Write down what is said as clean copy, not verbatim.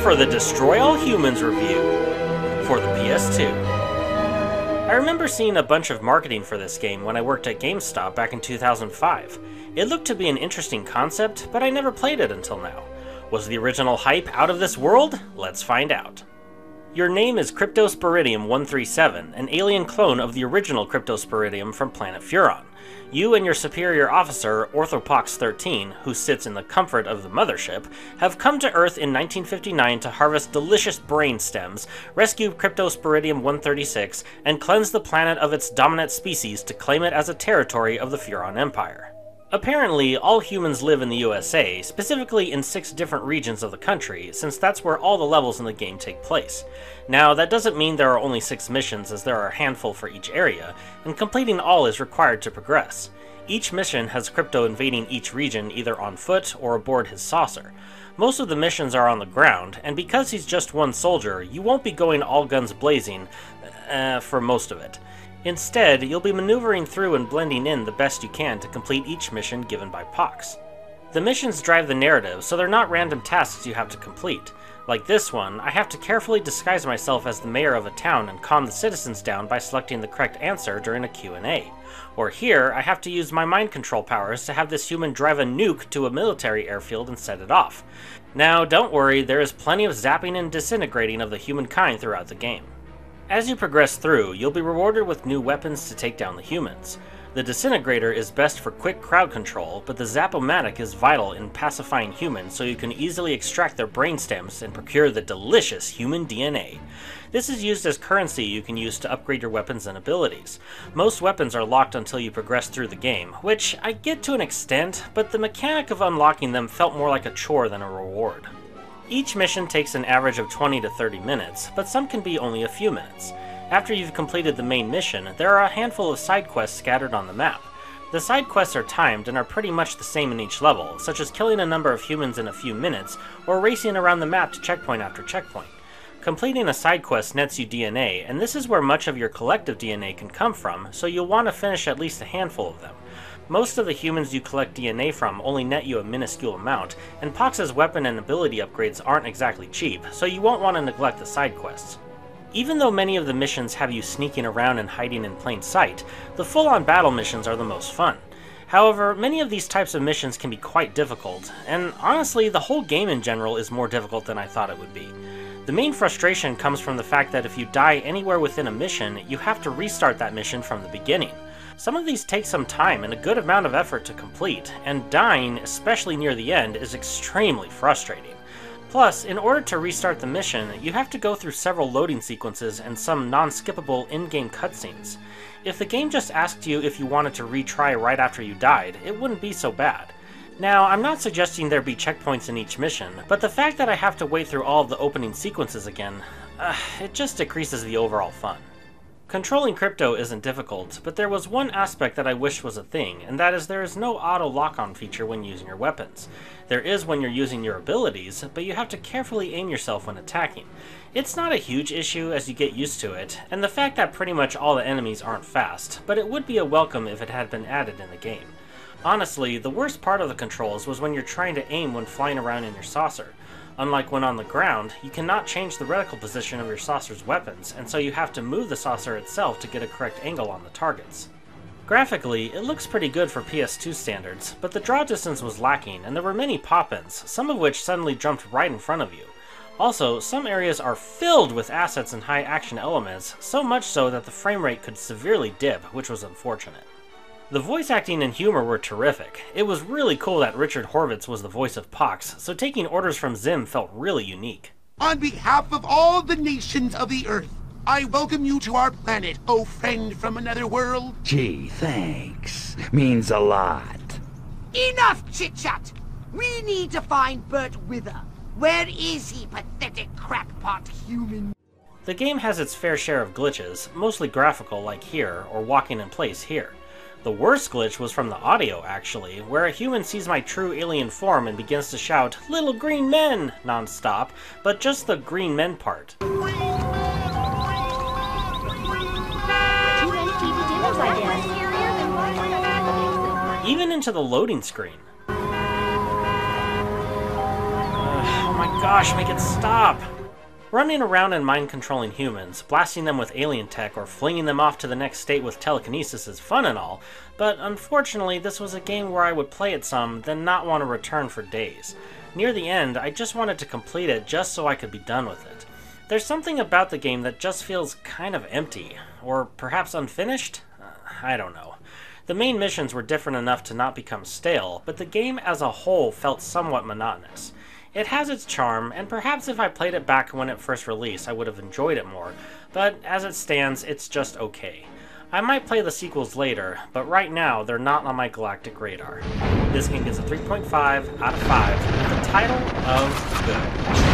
for the Destroy All Humans review for the PS2. I remember seeing a bunch of marketing for this game when I worked at GameStop back in 2005. It looked to be an interesting concept, but I never played it until now. Was the original hype out of this world? Let's find out. Your name is Cryptosporidium-137, an alien clone of the original Cryptosporidium from planet Furon. You and your superior officer, Orthopox-13, who sits in the comfort of the mothership, have come to Earth in 1959 to harvest delicious brain stems, rescue Cryptosporidium-136, and cleanse the planet of its dominant species to claim it as a territory of the Furon Empire. Apparently, all humans live in the USA, specifically in 6 different regions of the country, since that's where all the levels in the game take place. Now, that doesn't mean there are only 6 missions, as there are a handful for each area, and completing all is required to progress. Each mission has Crypto invading each region either on foot or aboard his saucer. Most of the missions are on the ground, and because he's just one soldier, you won't be going all guns blazing for most of it. Instead, you'll be maneuvering through and blending in the best you can to complete each mission given by Pox. The missions drive the narrative, so they're not random tasks you have to complete. Like this one, I have to carefully disguise myself as the mayor of a town and calm the citizens down by selecting the correct answer during a Q&A. Or here, I have to use my mind control powers to have this human drive a nuke to a military airfield and set it off. Now, don't worry, there is plenty of zapping and disintegrating of the humankind throughout the game. As you progress through, you'll be rewarded with new weapons to take down the humans. The Disintegrator is best for quick crowd control, but the Zap-O-Matic is vital in pacifying humans so you can easily extract their brainstems and procure the delicious human DNA. This is used as currency you can use to upgrade your weapons and abilities. Most weapons are locked until you progress through the game, which I get to an extent, but the mechanic of unlocking them felt more like a chore than a reward. Each mission takes an average of 20 to 30 minutes, but some can be only a few minutes. After you've completed the main mission, there are a handful of side quests scattered on the map. The side quests are timed and are pretty much the same in each level, such as killing a number of humans in a few minutes, or racing around the map to checkpoint after checkpoint. Completing a side quest nets you DNA, and this is where much of your collective DNA can come from, so you'll want to finish at least a handful of them. Most of the humans you collect DNA from only net you a minuscule amount, and Pox's weapon and ability upgrades aren't exactly cheap, so you won't want to neglect the side quests. Even though many of the missions have you sneaking around and hiding in plain sight, the full-on battle missions are the most fun. However, many of these types of missions can be quite difficult, and honestly, the whole game in general is more difficult than I thought it would be. The main frustration comes from the fact that if you die anywhere within a mission, you have to restart that mission from the beginning. Some of these take some time and a good amount of effort to complete, and dying, especially near the end, is extremely frustrating. Plus, in order to restart the mission, you have to go through several loading sequences and some non-skippable in-game cutscenes. If the game just asked you if you wanted to retry right after you died, it wouldn't be so bad. Now, I'm not suggesting there be checkpoints in each mission, but the fact that I have to wait through all of the opening sequences again, it just decreases the overall fun. Controlling Crypto isn't difficult, but there was one aspect that I wished was a thing, and that is there is no auto lock-on feature when using your weapons. There is when you're using your abilities, but you have to carefully aim yourself when attacking. It's not a huge issue as you get used to it, and the fact that pretty much all the enemies aren't fast, but it would be a welcome if it had been added in the game. Honestly, the worst part of the controls was when you're trying to aim when flying around in your saucer. Unlike when on the ground, you cannot change the reticle position of your saucer's weapons, and so you have to move the saucer itself to get a correct angle on the targets. Graphically, it looks pretty good for PS2 standards, but the draw distance was lacking, and there were many pop-ins, some of which suddenly jumped right in front of you. Also, some areas are filled with assets and high action elements, so much so that the frame rate could severely dip, which was unfortunate. The voice acting and humor were terrific. It was really cool that Richard Horvitz was the voice of Pox, so taking orders from Zim felt really unique. On behalf of all the nations of the Earth, I welcome you to our planet, oh friend from another world. Gee, thanks. Means a lot. Enough chit-chat! We need to find Bert Wither. Where is he, pathetic crackpot human? The game has its fair share of glitches, mostly graphical like here, or walking in place here. The worst glitch was from the audio, actually, where a human sees my true alien form and begins to shout, "Little green men!" non-stop, but just the green men part. Even into the loading screen. Oh my gosh, make it stop! Running around and mind-controlling humans, blasting them with alien tech, or flinging them off to the next state with telekinesis is fun and all, but unfortunately this was a game where I would play it some, then not want to return for days. Near the end, I just wanted to complete it just so I could be done with it. There's something about the game that just feels kind of empty, or perhaps unfinished? I don't know. The main missions were different enough to not become stale, but the game as a whole felt somewhat monotonous. It has its charm, and perhaps if I played it back when it first released I would have enjoyed it more, but as it stands, it's just okay. I might play the sequels later, but right now they're not on my galactic radar. This game gets a 3.5 out of 5 with the title of good.